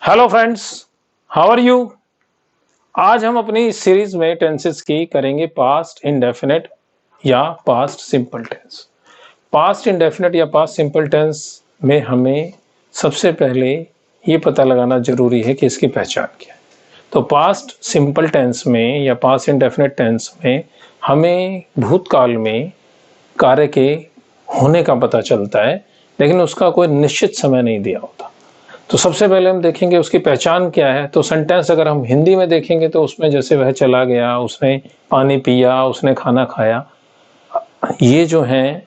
Hello friends, how are you. आज हम अपनी इस सीरीज में टेंसेस की करेंगे पास्ट इंडेफिनिट या past simple tense. Past indefinite या पास्ट सिंपल टेंस में हमें सबसे पहले ये पता लगाना जरूरी है कि इसकी पहचान क्या है। तो पास्ट सिंपल टेंस में या पास्ट इंडेफिनिट टेंस में हमें भूतकाल में कार्य के होने का पता चलता है, लेकिन उसका कोई निश्चित समय नहीं दिया होता। तो सबसे पहले हम देखेंगे उसकी पहचान क्या है। तो सेंटेंस अगर हम हिंदी में देखेंगे तो उसमें जैसे वह चला गया, उसने पानी पिया, उसने खाना खाया, ये जो है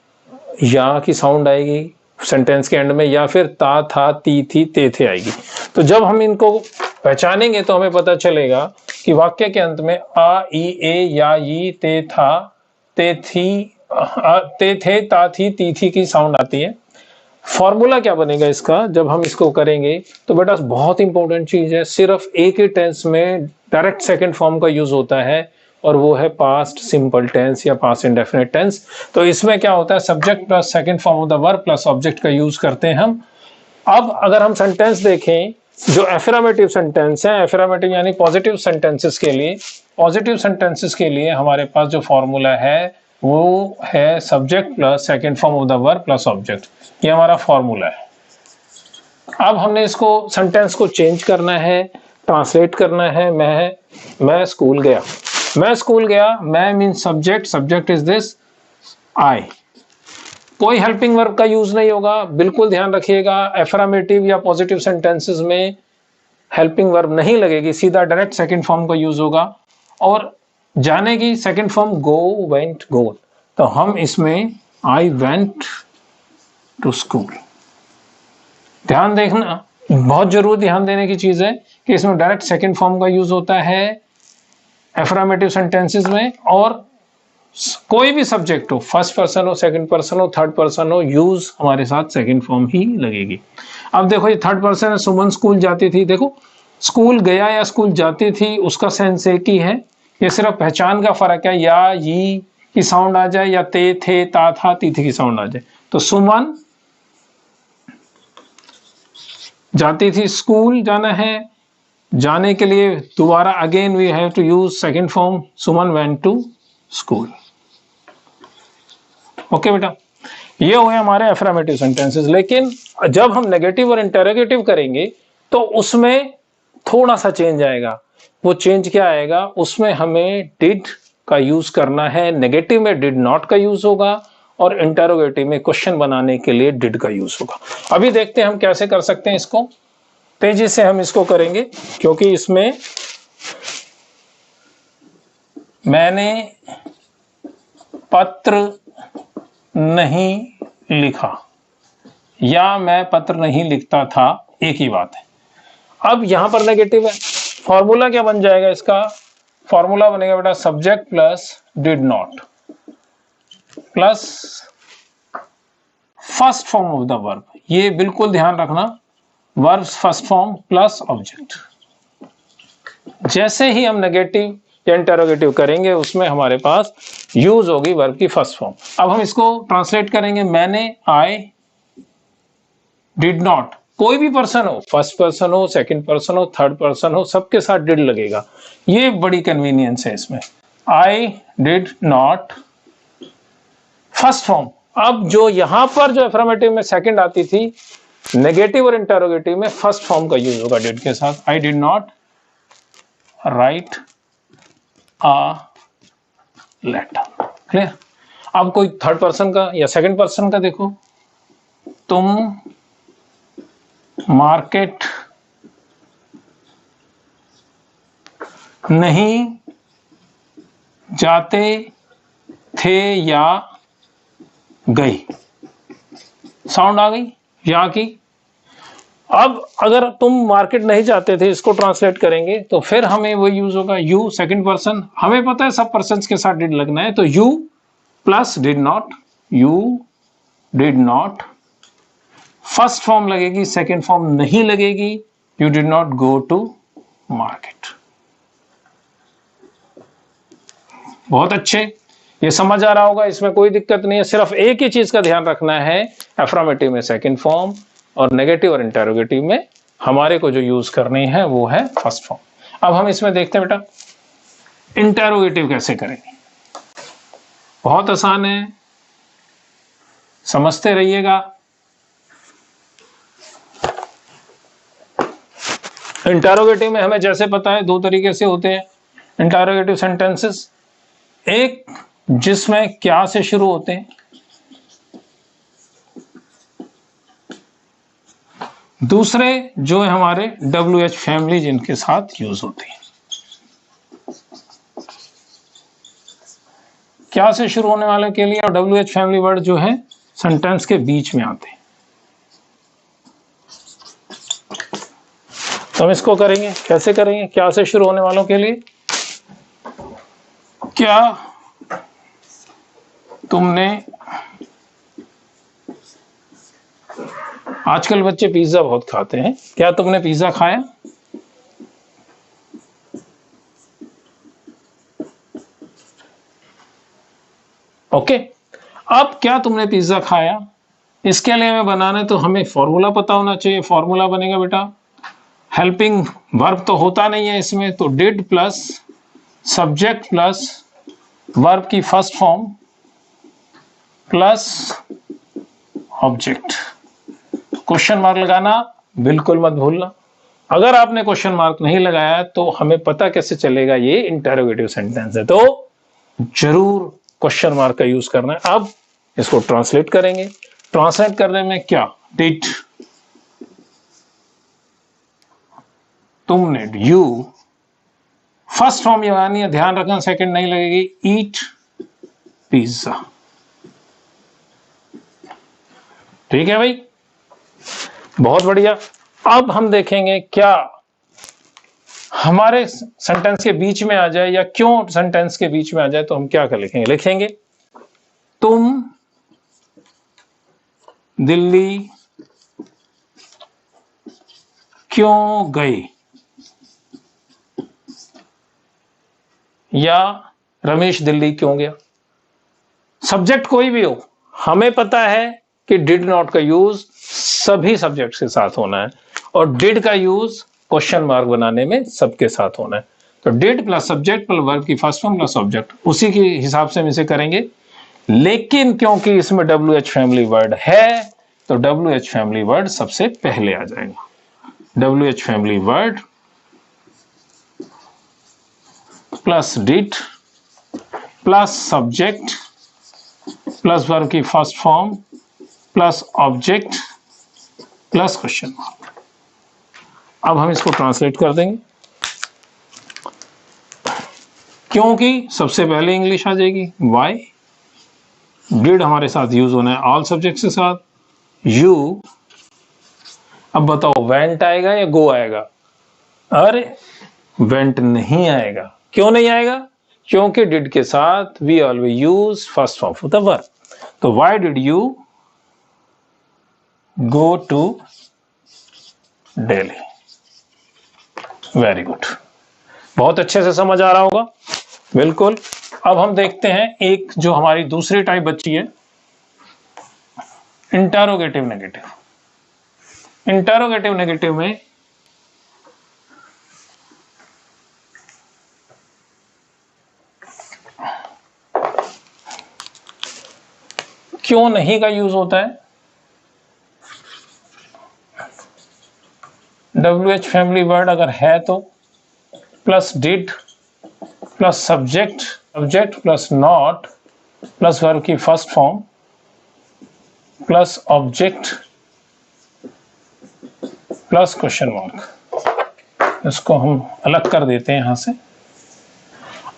या की साउंड आएगी सेंटेंस के एंड में, या फिर ता था ती थी ते थे आएगी। तो जब हम इनको पहचानेंगे तो हमें पता चलेगा कि वाक्य के अंत में आ ई ए या ई ते था ते थी ते थे ता थी ती थी की साउंड आती है। फॉर्मूला क्या बनेगा इसका जब हम इसको करेंगे, तो बेटा बहुत इंपॉर्टेंट चीज है। सिर्फ एक ही टेंस में डायरेक्ट सेकंड फॉर्म का यूज होता है और वो है पास्ट सिंपल टेंस या पास्ट इंडेफिनिट टेंस। तो इसमें क्या होता है, subject plus second form of the verb plus object का यूज करते हैं हम। अब अगर हम सेंटेंस देखें जो एफर्मेटिव सेंटेंस है, एफर्मेटिव यानी पॉजिटिव सेंटेंसेस के लिए, पॉजिटिव सेंटेंसेस के लिए हमारे पास जो फॉर्मूला है वो है subject plus second form of the verb plus object. ये हमारा फॉर्मूला है। अब हमने इसको सेंटेंस को चेंज करना है, ट्रांसलेट करना है। मैं स्कूल गया, मैं स्कूल गया, मैं mean subject, subject is this I. कोई हेल्पिंग वर्ब का यूज नहीं होगा, बिल्कुल ध्यान रखिएगा। एफर्मेटिव या पॉजिटिव सेंटेंसेस में हेल्पिंग वर्ब नहीं लगेगी, सीधा डायरेक्ट सेकंड फॉर्म का यूज होगा। और जाने की सेकंड फॉर्म गो, वेंट, गो। तो हम इसमें आई वेंट टू स्कूल। ध्यान देखना, बहुत जरूर ध्यान देने की चीज है कि इसमें डायरेक्ट सेकंड फॉर्म का यूज होता है एफर्मेटिव सेंटेंसेस में। और कोई भी सब्जेक्ट हो, फर्स्ट पर्सन हो, सेकंड पर्सन हो, थर्ड पर्सन हो, यूज हमारे साथ सेकंड फॉर्म ही लगेगी। अब देखो ये थर्ड पर्सन है, सुमन स्कूल जाती थी। देखो स्कूल गया या स्कूल जाती थी उसका सेंस एक ही है, ये सिर्फ पहचान का फर्क है। या ये की साउंड आ जाए या ते थे ता था ती थी की साउंड आ जाए। तो सुमन जाती थी, स्कूल जाना है, जाने के लिए दोबारा again we have to use second form, Suman went to school. Okay बेटा, ये हुए हमारे एफर्मेटिव सेंटेंसेस। लेकिन जब हम नेगेटिव और इंटरोगेटिव करेंगे तो उसमें थोड़ा सा चेंज आएगा। वो चेंज क्या आएगा, उसमें हमें डिड का यूज करना है। नेगेटिव में डिड नॉट का यूज होगा और इंटरोगेटिव में क्वेश्चन बनाने के लिए डिड का यूज होगा। अभी देखते हैं हम कैसे कर सकते हैं इसको। तेजी से हम इसको करेंगे क्योंकि इसमें मैंने पत्र नहीं लिखा या मैं पत्र नहीं लिखता था, एक ही बात है। अब यहां पर नेगेटिव है, फॉर्मूला क्या बन जाएगा इसका, फॉर्मूला बनेगा बेटा subject plus did not plus first form of the verb. ये बिल्कुल ध्यान रखना, verb first form plus object. जैसे ही हम नेगेटिव या इंटरोगेटिव करेंगे उसमें हमारे पास यूज होगी वर्ब की फर्स्ट फॉर्म। अब हम इसको ट्रांसलेट करेंगे, मैंने, आई, डिड नॉट। कोई भी पर्सन हो, फर्स्ट पर्सन हो, सेकंड पर्सन हो, थर्ड पर्सन हो, सबके साथ डिड लगेगा। ये बड़ी कन्वीनियंस है इसमें। आई डिड नॉट फर्स्ट फॉर्म। अब जो यहां पर जो एफर्मेटिव में सेकंड आती थी, नेगेटिव और इंटरोगेटिव में फर्स्ट फॉर्म का यूज होगा डिड के साथ। I did not write a letter. Clear. अब कोई थर्ड पर्सन का या सेकंड पर्सन का देखो, तुम मार्केट नहीं जाते थे या गई। साउंड आ गई या की। अब अगर तुम मार्केट नहीं जाते थे, इसको ट्रांसलेट करेंगे तो फिर हमें वो यूज होगा यू, सेकंड पर्सन। हमें पता है सब पर्सन्स के साथ डिड लगना है, तो you plus did not, you did not. First form लगेगी, सेकंड फॉर्म नहीं लगेगी, you did not go to market. बहुत अच्छे, ये समझ आ रहा होगा, इसमें कोई दिक्कत नहीं है। सिर्फ एक ही चीज का ध्यान रखना है, एफर्मेटिव में सेकंड फॉर्म और नेगेटिव और इंटरोगेटिव में हमारे को जो यूज करनी है वो है फर्स्ट फॉर्म। अब हम इसमें देखते हैं बेटा इंटेरोगेटिव कैसे करेंगे। बहुत आसान है, समझते रहिएगा। इंटेरोगेटिव में हमें जैसे पता है दो तरीके से होते हैं इंटेरोगेटिव सेंटेंसेस, एक जिसमें क्या से शुरू होते हैं, दूसरे जो है हमारे WH फैमिली जिनके साथ यूज होती है। क्या से शुरू होने वाले के लिए और WH फैमिली वर्ड जो है सेंटेंस के बीच में आते हैं। तो हम इसको करेंगे, कैसे करेंगे? क्या से शुरू होने वालों के लिए, क्या तुमने, आजकल बच्चे पिज्जा बहुत खाते हैं, क्या तुमने पिज्जा खाया? ओके, अब क्या तुमने पिज्जा खाया, इसके लिए हमें बनाना है तो हमें फॉर्मूला पता होना चाहिए। फॉर्मूला बनेगा बेटा, हेल्पिंग वर्ब तो होता नहीं है इसमें, तो did plus subject plus verb की first form plus object. Question mark लगाना बिल्कुल मत भूलना। अगर आपने क्वेश्चन मार्क नहीं लगाया तो हमें पता कैसे चलेगा ये इंटेरोगेटिव सेंटेंस है, तो जरूर क्वेश्चन मार्क का यूज करना है। अब इसको ट्रांसलेट करेंगे। ट्रांसलेट करने में क्या, डिड तुमने, यू फर्स्ट फॉर्म लगानी है, ध्यान रखना सेकंड नहीं लगेगी, ईट पिज्जा। ठीक है भाई, बहुत बढ़िया। अब हम देखेंगे क्या हमारे सेंटेंस के बीच में आ जाए या क्यों सेंटेंस के बीच में आ जाए, तो हम क्या कर लिखेंगे, लिखेंगे तुम दिल्ली क्यों गए, या रमेश दिल्ली क्यों गया। सब्जेक्ट कोई भी हो, हमें पता है कि डिड नॉट का यूज सभी सब्जेक्ट्स के साथ होना है और डिड का यूज क्वेश्चन मार्क बनाने में सबके साथ होना है। तो did plus subject plus verb की फर्स्ट फॉर्म प्लस ऑब्जेक्ट, उसी के हिसाब से हम इसे करेंगे। लेकिन क्योंकि इसमें WH फैमिली वर्ड है तो WH फैमिली वर्ड सबसे पहले आ जाएगा। WH family word plus did plus subject plus verb की first form plus object plus question mark. अब हम इसको ट्रांसलेट कर देंगे, क्योंकि सबसे पहले इंग्लिश आ जाएगी। वाई, डिड हमारे साथ यूज होना है ऑल सब्जेक्ट्स के साथ। यू, अब बताओ वेंट आएगा या गो आएगा? अरे वेंट नहीं आएगा। क्यों नहीं आएगा? क्योंकि डिड के साथ we always use first form of the verb. तो why did you go to Delhi? Very good, बहुत अच्छे से समझ आ रहा होगा, बिल्कुल। अब हम देखते हैं एक जो हमारी दूसरी टाइप बची है, इंटेरोगेटिव नेगेटिव। इंटेरोगेटिव नेगेटिव में क्यों नहीं का यूज होता है। WH फैमिली वर्ड अगर है तो plus did plus subject, subject plus not plus verb की first form plus object plus question mark. इसको हम अलग कर देते हैं यहां से।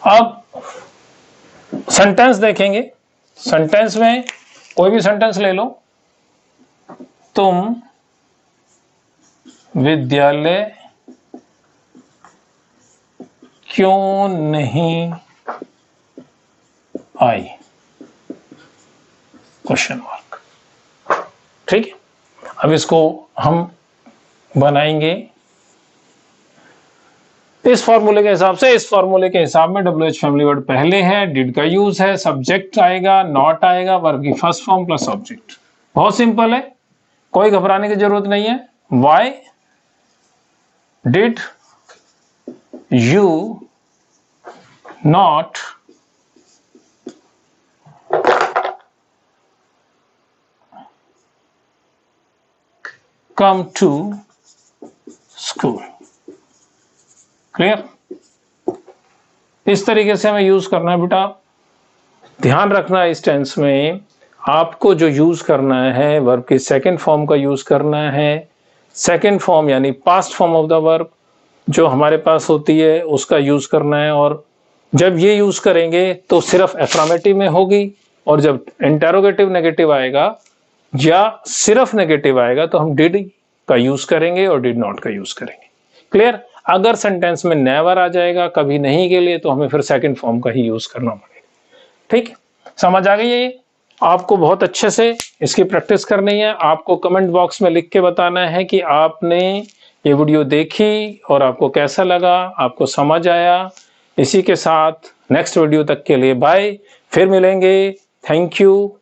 अब सेंटेंस देखेंगे। सेंटेंस में कोई भी सेंटेंस ले लो, तुम विद्यालय क्यों नहीं आई, क्वेश्चन मार्क। ठीक है, अब इसको हम बनाएंगे इस फॉर्मूले के हिसाब से। इस फॉर्मूले के हिसाब में WH फैमिली वर्ड पहले है, डिड का यूज है, सब्जेक्ट आएगा, नॉट आएगा, वर्ब की फर्स्ट फॉर्म प्लस ऑब्जेक्ट। बहुत सिंपल है, कोई घबराने की जरूरत नहीं है। Why, did you not come to school. Clear? इस तरीके से हमें यूज करना है बेटा। ध्यान रखना इस टेंस में आपको जो यूज करना है वर्ब की सेकंड फॉर्म का यूज करना है। सेकंड फॉर्म यानी past form of the verb जो हमारे पास होती है उसका यूज करना है, और जब ये यूज करेंगे तो सिर्फ एफर्मेटिव में होगी, और जब इंटेरोगेटिव नेगेटिव आएगा या सिर्फ नेगेटिव आएगा तो हम डिड का यूज करेंगे और डिड नॉट का यूज करेंगे। क्लियर? अगर सेंटेंस में नेवर आ जाएगा कभी नहीं के लिए तो हमें फिर सेकंड फॉर्म का ही यूज करना पड़ेगा। ठीक, समझ आ गई है ये? आपको बहुत अच्छे से इसकी प्रैक्टिस करनी है। आपको कमेंट बॉक्स में लिख के बताना है कि आपने ये वीडियो देखी और आपको कैसा लगा, आपको समझ आया। इसी के साथ नेक्स्ट वीडियो तक के लिए बाय, फिर मिलेंगे। Thank you.